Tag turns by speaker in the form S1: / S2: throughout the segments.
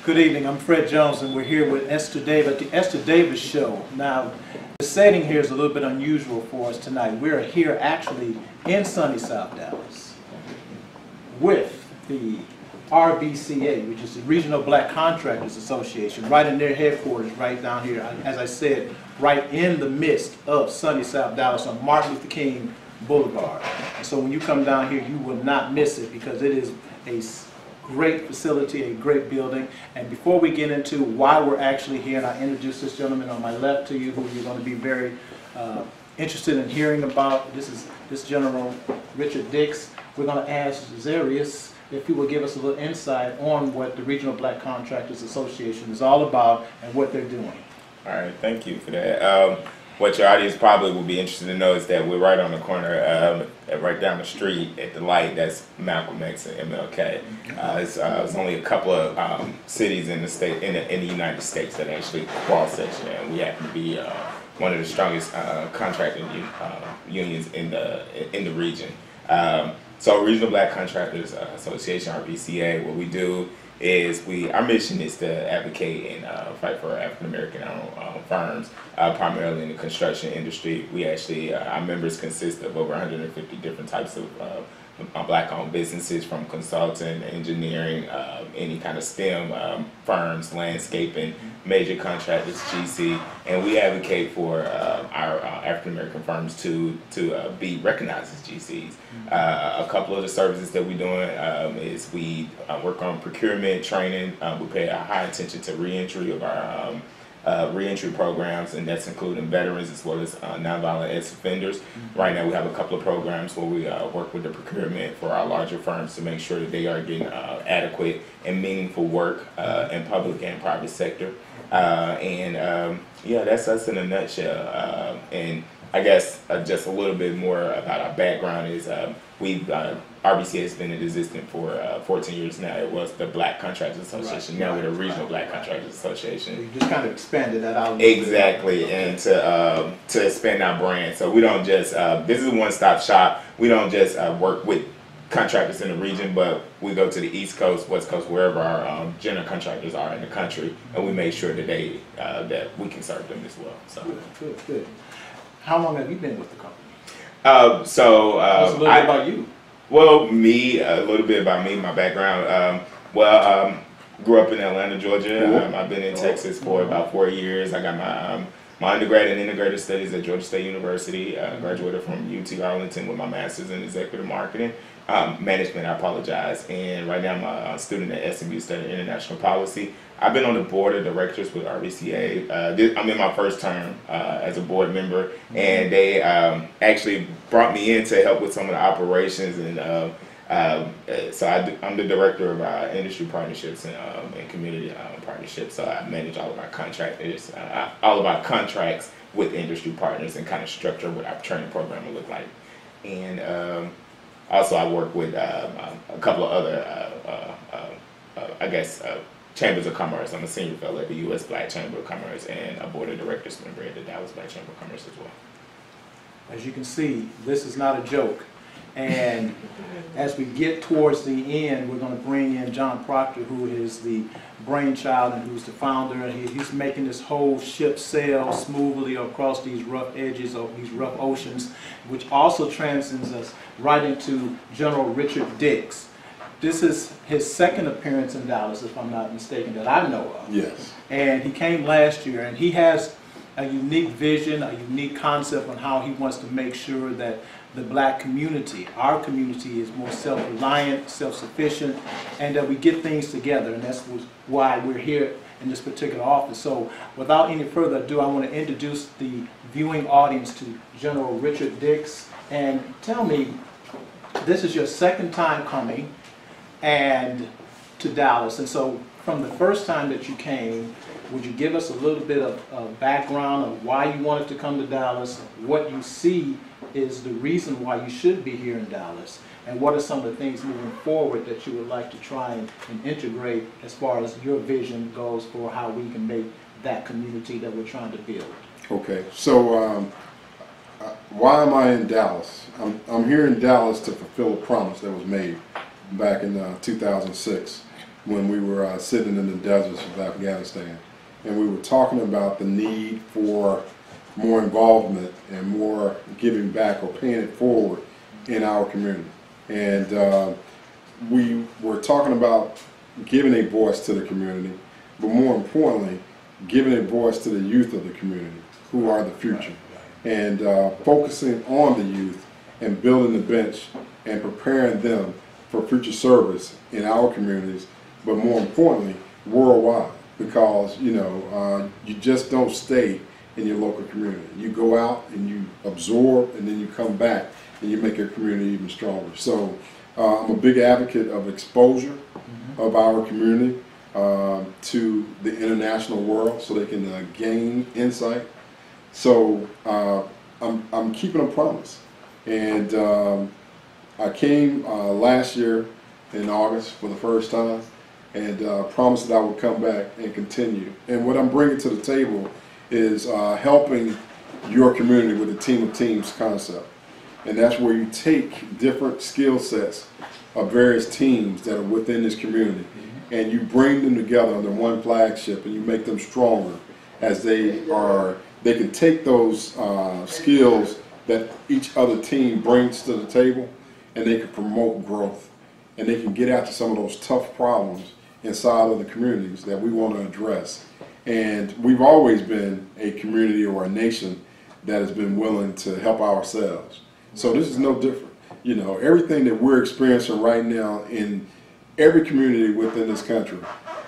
S1: Good evening, I'm Fred Jones and we're here with Esther Davis at the Esther Davis Show. Now, the setting here is a little bit unusual for us tonight. We're here actually in sunny South Dallas with the RBCA, which is the Regional Black Contractors Association, right in their headquarters right down here, as I said, right in the midst of sunny South Dallas on Martin Luther King Boulevard. And so when you come down here, you will not miss it because it is a great facility, a great building. And before we get into why we're actually here, and I introduce this gentleman on my left to you, who you're going to be very interested in hearing about. This General Richard Dix. We're going to ask Zarius if he will give us a little insight on what the Regional Black Contractors Association is all about and what they're doing.
S2: All right, thank you for that. What your audience probably will be interested to know is that we're right on the corner, right down the street at the light. That's Malcolm X and MLK. It's only a couple of cities in the state, in the United States, that actually cross section, and we happen to be one of the strongest contracting unions in the region. So, Regional Black Contractors Association, RBCA, what we do is our mission is to advocate and fight for African American firms, primarily in the construction industry. We actually, our members consist of over 150 different types of black-owned businesses, from consulting, engineering, any kind of STEM firms, landscaping, major contractors, GC, and we advocate for our African American firms to be recognized as GCs. A couple of the services that we're doing is we work on procurement, training. We pay a high attention to reentry of our reentry programs, and that's including veterans as well as nonviolent ex-offenders. Right now we have a couple of programs where we work with the procurement for our larger firms to make sure that they are getting adequate and meaningful work in public and private sector. Yeah, that's us in a nutshell. And I guess just a little bit more about our background is RBCA has been in existence for 14 years now. It was the Black Contractors Association. Now we're the Regional Black Contractors Association.
S1: So you just kind of expanded that out.
S2: Exactly, and to expand our brand. So we don't just, this is a one-stop shop. We don't just work with contractors in the region, but we go to the East Coast, West Coast, wherever our general contractors are in the country, and we make sure that that we can serve them as well. So
S1: Good. How long have you been with the company?
S2: Tell us
S1: a little bit about you.
S2: Well, me, a little bit about me, my background. Grew up in Atlanta, Georgia. I've been in Texas for about 4 years. I got my undergrad in integrated studies at Georgia State University. Graduated from UT Arlington with my master's in executive marketing. Management, I apologize. And right now I'm a student at SMU studying international policy. I've been on the board of directors with RBCA. I'm in my first term as a board member, and they actually brought me in to help with some of the operations. And so I'm the director of our industry partnerships and community partnerships. So I manage all of our contractors, all of our contracts with industry partners, and kind of structure what our training program will look like. And also I work with a couple of other, chambers of commerce. I'm a senior fellow at the U.S. Black Chamber of Commerce and a board of directors member at the Dallas Black Chamber of Commerce as well.
S1: As you can see, this is not a joke. And as we get towards the end, we're going to bring in John Proctor, who is the brainchild and who's the founder. And he's making this whole ship sail smoothly across these rough edges of these rough oceans, which also transcends us right into General Richard Dix. This is his second appearance in Dallas, if I'm not mistaken, that I know of.
S3: Yes.
S1: And he came last year, and he has a unique vision, a unique concept on how he wants to make sure that the black community, our community, is more self-reliant, self-sufficient, and that we get things together. And that's why we're here in this particular office. So without any further ado, I want to introduce the viewing audience to General Richard Dix. And tell me, this is your second time coming and to Dallas. And so from the first time that you came, would you give us a little bit of background of why you wanted to come to Dallas, what you see is the reason why you should be here in Dallas, and what are some of the things moving forward that you would like to try and integrate as far as your vision goes for how we can make that community that we're trying to build?
S3: Okay, so why am I in Dallas? I'm here in Dallas to fulfill a promise that was made back in 2006. when we were sitting in the deserts of Afghanistan, and we were talking about the need for more involvement and more giving back or paying it forward in our community. And we were talking about giving a voice to the community, but more importantly, giving a voice to the youth of the community, who are the future, and focusing on the youth and building the bench and preparing them for future service in our communities, but more importantly, worldwide, because you just don't stay in your local community. You go out and you absorb, and then you come back and you make your community even stronger. So I'm a big advocate of exposure of our community to the international world so they can gain insight. So I'm keeping a promise. And I came last year in August for the first time, and promised that I would come back and continue. And what I'm bringing to the table is helping your community with the team of teams concept. And that's where you take different skill sets of various teams that are within this community, and you bring them together under one flagship, and you make them stronger as they can take those skills that each other team brings to the table, and they can promote growth, and they can get after some of those tough problems inside of the communities that we want to address. And we've always been a community or a nation that has been willing to help ourselves. So this is no different. Everything that we're experiencing right now in every community within this country,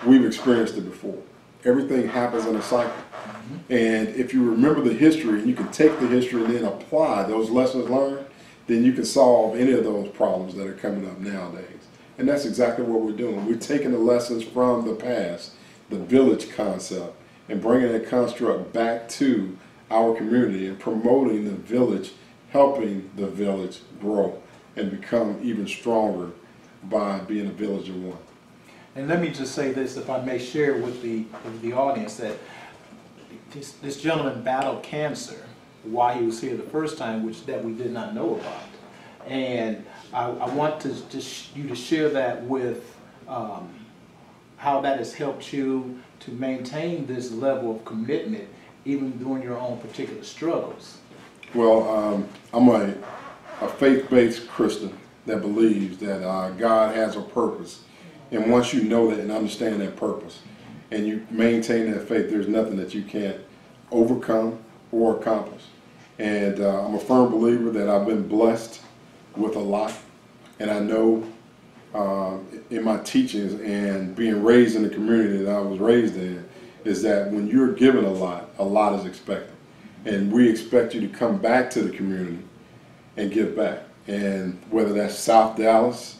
S3: we've experienced it before. Everything happens in a cycle. And if you remember the history, and you can take the history and then apply those lessons learned, then you can solve any of those problems that are coming up nowadays. And that's exactly what we're doing. We're taking the lessons from the past, the village concept, and bringing that construct back to our community and promoting the village, helping the village grow and become even stronger by being a village of one.
S1: And let me just say this, if I may share with the audience, that this gentleman battled cancer while he was here the first time, that we did not know about. And I want you to share that with how that has helped you to maintain this level of commitment even during your own particular struggles.
S3: Well, I'm a faith-based Christian that believes that God has a purpose. And once you know that and understand that purpose, and you maintain that faith, there's nothing that you can't overcome or accomplish. And I'm a firm believer that I've been blessed with a lot. And I know in my teachings and being raised in the community that I was raised in, is that when you're given a lot is expected. And we expect you to come back to the community and give back. And whether that's South Dallas,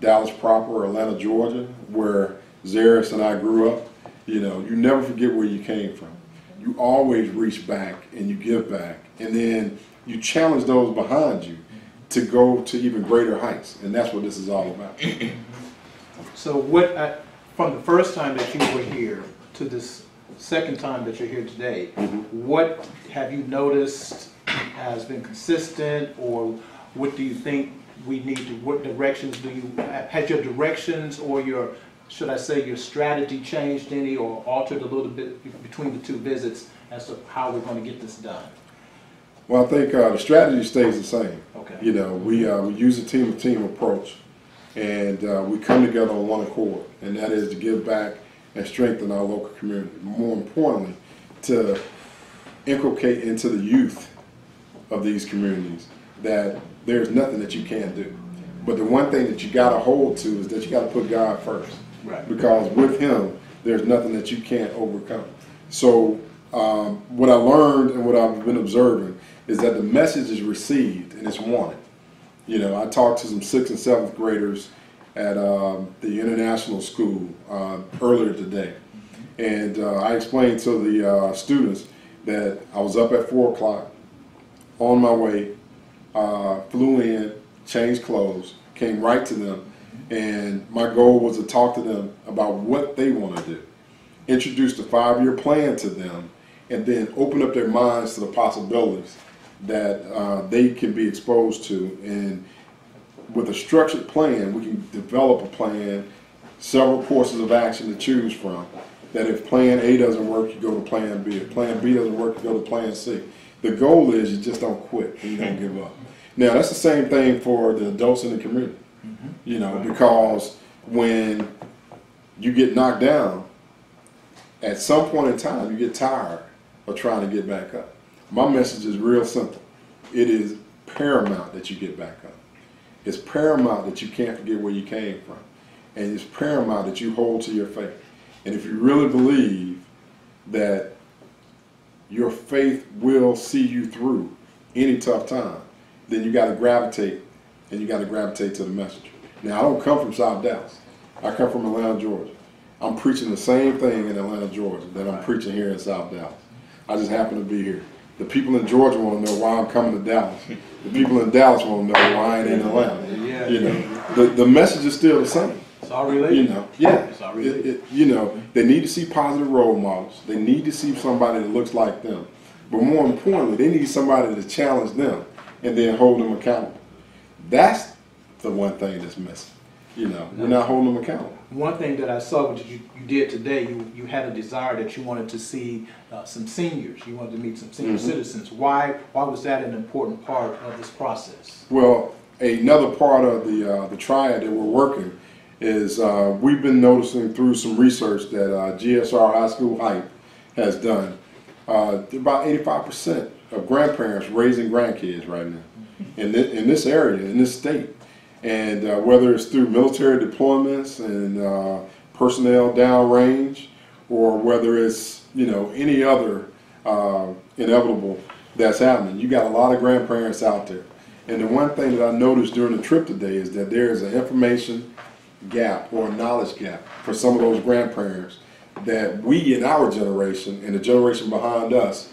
S3: Dallas proper, or Atlanta, Georgia, where Zaris and I grew up, you never forget where you came from. You always reach back and you give back. And then you challenge those behind you to go to even greater heights. And that's what this is all about.
S1: So from the first time that you were here to this second time that you're here today, what have you noticed has been consistent, or what do you think we need to, what directions has your directions or your, should I say, your strategy changed any or altered a little bit between the two visits as to how we're going to get this done?
S3: Well, I think the strategy stays the same.
S1: Okay.
S3: We use a team-to-team approach, and we come together on one accord, and that is to give back and strengthen our local community. More importantly, to inculcate into the youth of these communities that there's nothing that you can't do. But the one thing that you got to hold to is that you got to put God first.
S1: Right.
S3: Because with Him, there's nothing that you can't overcome. So what I learned and what I've been observing is that the message is received and it's wanted. I talked to some 6th and 7th graders at the international school earlier today. And I explained to the students that I was up at 4 o'clock, on my way, flew in, changed clothes, came right to them, and my goal was to talk to them about what they want to do, introduce the 5-year plan to them, and then open up their minds to the possibilities that they can be exposed to. And with a structured plan, we can develop a plan several courses of action to choose from. That if plan A doesn't work, you go to plan B. If plan B doesn't work, you go to plan C. The goal is you just don't quit and you don't give up. Now, that's the same thing for the adults in the community, you know, because when you get knocked down, at some point in time, you get tired of trying to get back up. My message is real simple. It is paramount that you get back up. It's paramount that you can't forget where you came from. And it's paramount that you hold to your faith. And if you really believe that your faith will see you through any tough time, then you got to gravitate, and you got to gravitate to the message. Now, I don't come from South Dallas. I come from Atlanta, Georgia. I'm preaching the same thing in Atlanta, Georgia that I'm preaching here in South Dallas. I just happen to be here. The people in Georgia want to know why I'm coming to Dallas. The people in Dallas want to know why I ain't in Atlanta. You know, the message is still the same.
S1: It's all related.
S3: You know, yeah.
S1: It's all related.
S3: You know, they need to see positive role models. They need to see somebody that looks like them. But more importantly, they need somebody to challenge them and then hold them accountable. That's the one thing that's missing. You know, we're not holding them accountable.
S1: One thing that I saw, which you did today, you had a desire that you wanted to see some seniors. You wanted to meet some senior citizens. Why was that an important part of this process?
S3: Well, another part of the triad that we're working is we've been noticing through some research that GSR High School Hype has done. About 85% of grandparents raising grandkids right now in this area, in this state. And whether it's through military deployments and personnel downrange, or whether it's, you know, any other inevitable that's happening, you got a lot of grandparents out there. And the one thing that I noticed during the trip today is that there is an information gap or a knowledge gap for some of those grandparents that we in our generation and the generation behind us,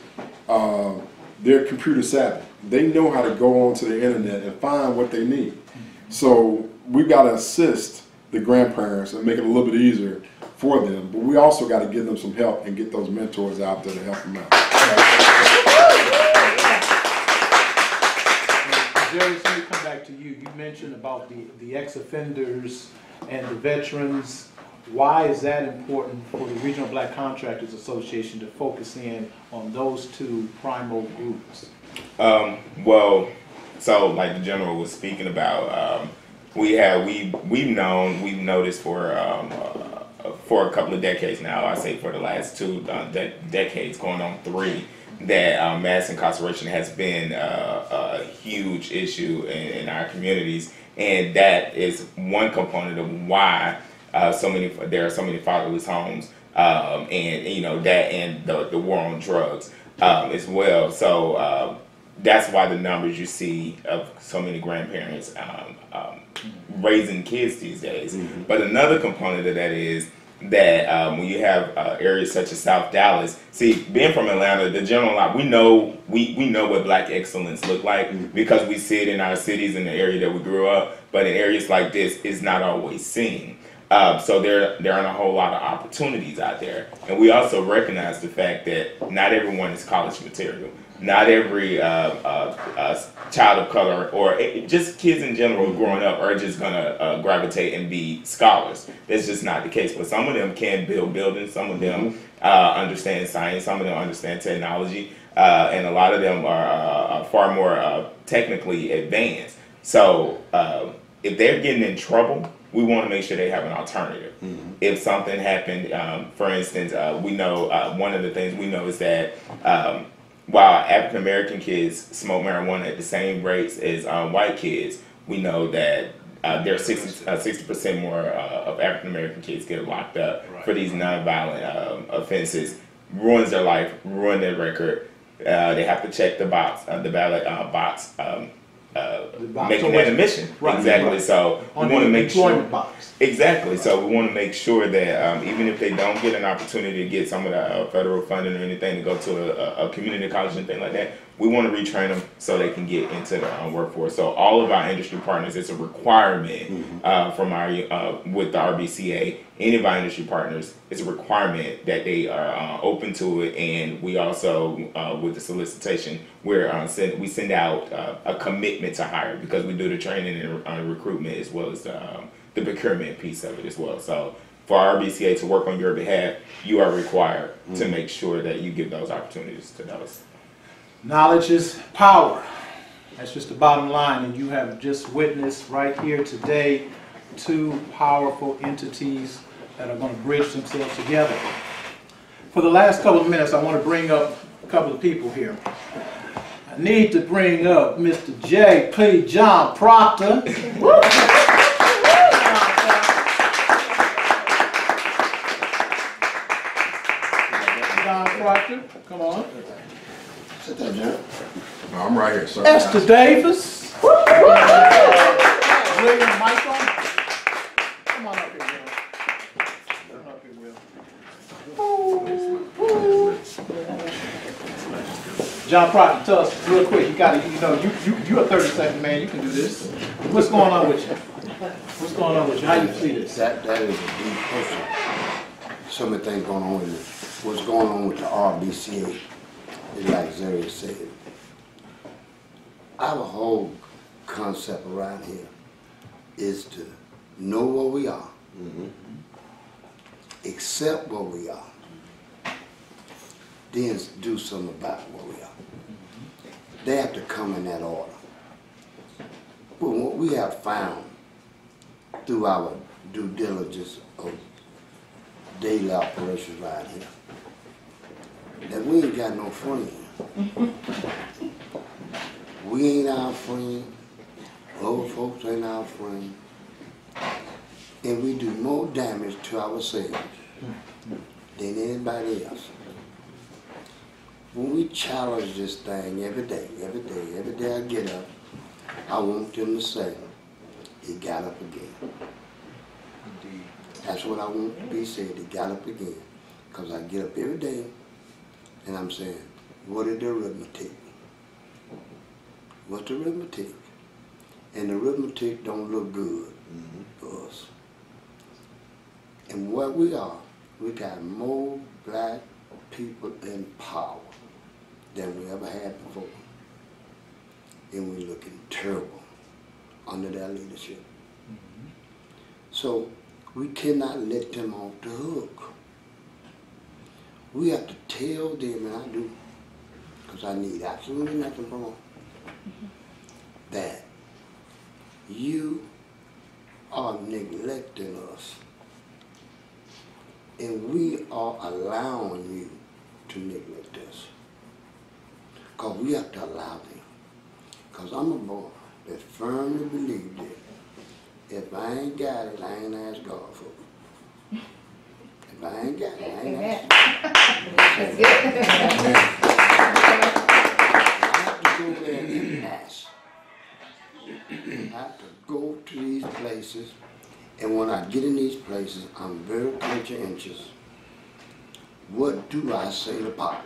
S3: they're computer savvy. They know how to go onto the internet and find what they need. So we've got to assist the grandparents and make it a little bit easier for them, but we also got to give them some help and get those mentors out there to help them out.
S1: Jerry, let me come back to you. You mentioned about the ex-offenders and the veterans. Why is that important for the Regional Black Contractors Association to focus in on those two primal groups?
S2: Well, so like the general was speaking about, we've noticed for a couple of decades now, I say for the last two decades, going on 3, that mass incarceration has been a huge issue in our communities, and that is one component of why there are so many fatherless homes, and you know that, and the war on drugs as well. So that's why the numbers you see of so many grandparents raising kids these days. But another component of that is that when you have areas such as South Dallas, see, being from Atlanta, the general lot, we know what black excellence look like because we see it in our cities in the area that we grew up. But in areas like this, it's not always seen. So there aren't a whole lot of opportunities out there, and we also recognize the fact that not everyone is college material. Not every child of color or just kids in general growing up are just gonna gravitate and be scholars. That's just not the case. But some of them can build buildings. Some of them understand science. Some of them understand technology, and a lot of them are far more technically advanced. So if they're getting in trouble, we want to make sure they have an alternative. If something happened, for instance, we know one of the things we know is that while African American kids smoke marijuana at the same rates as white kids, we know that there are 60% more of African American kids get locked up for these nonviolent offenses. Ruins their life, ruin their record. They have to check the box, the ballot box. Making that admission. Right. Exactly. Right. So we want to make sure. Box. Exactly. So we want to make sure that even if they don't get an opportunity to get some of the federal funding or anything to go to a community college and things like that, we want to retrain them so they can get into the workforce. So all of our industry partners, it's a requirement from our with the RBCA. Any of our industry partners, it's a requirement that they are open to it, and we also with the solicitation, we send out a commitment to hire, because we do the training and recruitment as well as the procurement piece of it as well. So for our BCA to work on your behalf, you are required to make sure that you give those opportunities to those.
S1: Knowledge is power. That's just the bottom line, and you have just witnessed right here today 2 powerful entities that are going to bridge themselves together. For the last couple of minutes, I want to bring up a couple of people here. I need to bring up Mr. J.P. John Proctor. John Proctor, come on.
S3: Sit down, John. No, I'm right here, sir.
S1: Esther Davis. William Michael. Come on up here, Will. Come up here, Will. John Proctor, tell us real quick. You got to, you're a 30-second man. You can do this. What's going on with you? What's going on with you? How you see this?
S4: That is a deep question. So many things going on with it. What's going on with the RBCA is like Zeri said. Our whole concept around here is to know what we are, accept what we are, then do something about what we are. They have to come in that order. But what we have found through our due diligence of daily operations right here, that we ain't got no friend. We ain't our friend. Old folks ain't our friend. And we do more damage to ourselves than anybody else. When we challenge this thing every day I get up, I want them to say, he got up again.
S1: Indeed.
S4: That's what I want to be said, he got up again. Because I get up every day and I'm saying, what is the arithmetic? What's the arithmetic? And the arithmetic don't look good for us. And what we are, we got more black people in power than we ever had before. And we're looking terrible under their leadership. So we cannot let them off the hook. We have to tell them, and I do, because I need absolutely nothing from them, that you are neglecting us, and we are allowing you to neglect us. Because we have to allow them. Because I'm a boy that firmly believes that if I ain't got it, I ain't asked God for it. If I ain't got it, I ain't asked.
S5: That's good.
S4: I have to go there and ask. I have to go to these places, and when I get in these places, I'm very conscientious. What do I say to Papa?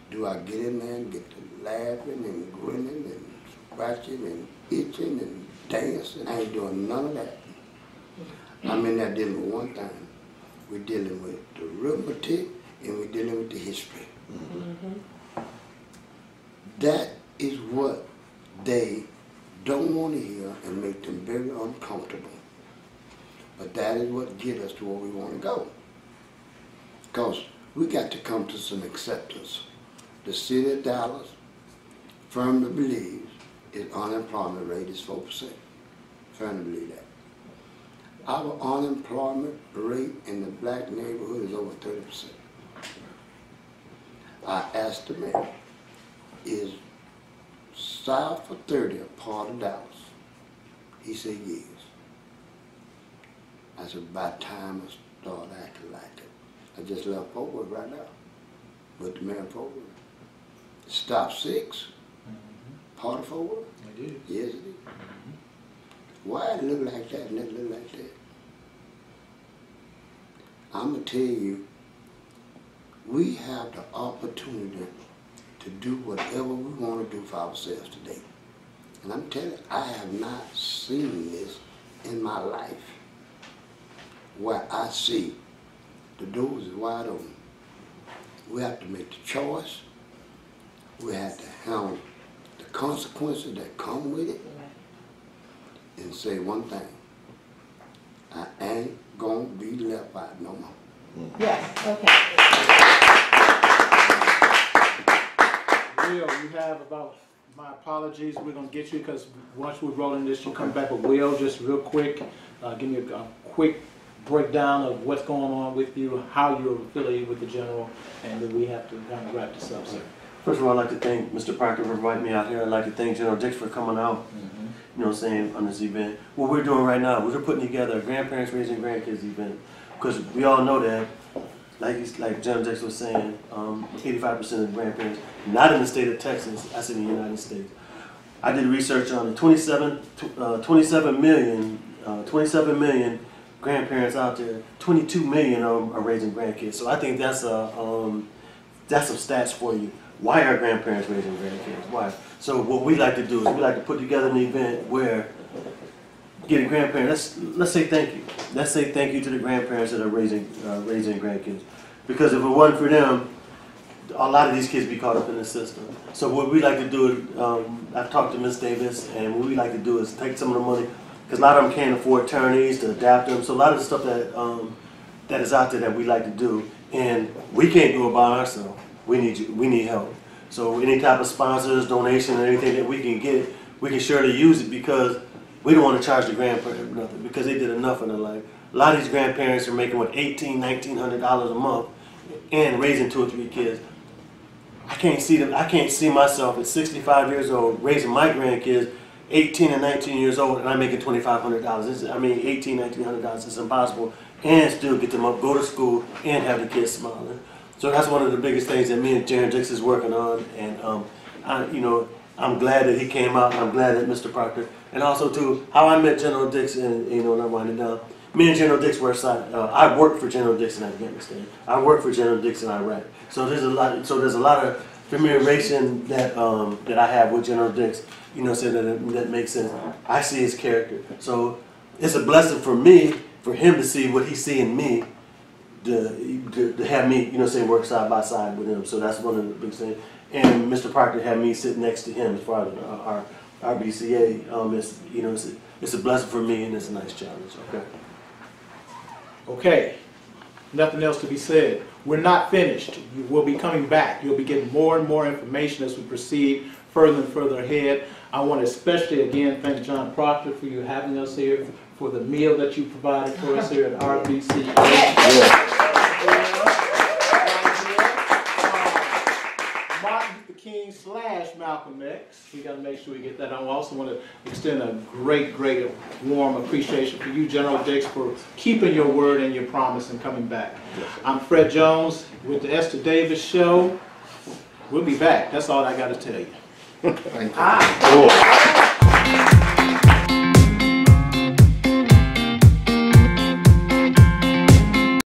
S4: Do I get in there and get to laughing and grinning and scratching and itching and dancing? I ain't doing none of that. I'm in there dealing with one thing. We're dealing with the arithmetic and we're dealing with the history. That is what they don't want to hear and make them very uncomfortable. But that is what gets us to where we want to go. Because we got to come to some acceptance. The city of Dallas firmly believes its unemployment rate is 4%. Firmly believe that. Our unemployment rate in the black neighborhood is over 30%. Our estimate is south of 30, a part of Dallas. He said yes. I said, by time I start acting like it. I just left Fort Worth right now with the man Fort Worth. Stop 6, part of Fort Worth.
S1: I did.
S4: Yes, it did. Why it look like that and it look like that? I'm going to tell you, we have the opportunity to do whatever we want to do for ourselves today. And I'm telling you, I have not seen this in my life where I see the doors is wide open. We have to make the choice. We have to handle the consequences that come with it. and say one thing. I ain't gonna be left out no more.
S5: Yes, okay.
S1: Will, you have about, my apologies, we're gonna get you, because once we're rolling this, you come back, but Will, just real quick, give me a quick breakdown of what's going on with you, how you're affiliated with the General, and then we have to kind of wrap this up, sir.
S6: First of all, I'd like to thank Mr. Proctor for inviting me out here. I'd like to thank General Dix for coming out, you know what I'm saying, on this event. What we're doing right now, we're putting together a Grandparents Raising Grandkids event, because we all know that, like General Dix was saying, 85% of grandparents, not in the state of Texas, I said in the United States. I did research on the 27 million grandparents out there, 22 million of them are raising grandkids. So I think that's some stats for you. Why are grandparents raising grandkids? Why? So what we like to do is we like to put together an event where get a grandparent. Let's say thank you. Let's say thank you to the grandparents that are raising grandkids. Because if it wasn't for them, a lot of these kids be caught up in the system. So what we like to do, I've talked to Ms. Davis, and what we like to do is take some of the money, because a lot of them can't afford attorneys to adapt them. So a lot of the stuff that that is out there that we like to do, and we can't do it by ourselves. We need help. So any type of sponsors, donation, or anything that we can get, we can surely use it, because we don't want to charge the grandparents nothing, because they did enough in their life. A lot of these grandparents are making what, $1,800, $1,900 a month, and raising 2 or 3 kids. I can't see them. I can't see myself at 65 years old raising my grandkids, 18 and 19 years old, and I'm making $2,500. I mean, $1,800, $1,900. It's impossible, and still get them up, go to school, and have the kids smiling. So that's one of the biggest things that me and General Dix is working on, and I'm glad that he came out. I'm glad that Mr. Proctor, and also too, how I met General Dix, and and I'm winding down. Me and General Dix were assigned. I worked for General Dix in Afghanistan. I worked for General Dix in Iraq. So there's a lot. So there's a lot of familiarization that that I have with General Dix. You know, so that makes sense. I see his character. So it's a blessing for me, for him to see what he see in me, to have me, you know, say work side by side with him. So that's one of the big things. And Mr. Proctor had me sit next to him as far as our BCA. It's a blessing for me, and it's a nice challenge. Okay.
S1: Okay, nothing else to be said. We're not finished. You will be coming back. You'll be getting more and more information as we proceed further and further ahead. I want to especially again thank John Proctor for you having us here, for the meal that you provided for us here at RBC. Martin Luther King / Malcolm X. We got to make sure we get that on. I also want to extend a great, warm appreciation for you, General Dix, for keeping your word and your promise and coming back. I'm Fred Jones with the Esther Davis Show. We'll be back. That's all I got to tell you.
S3: Thank you.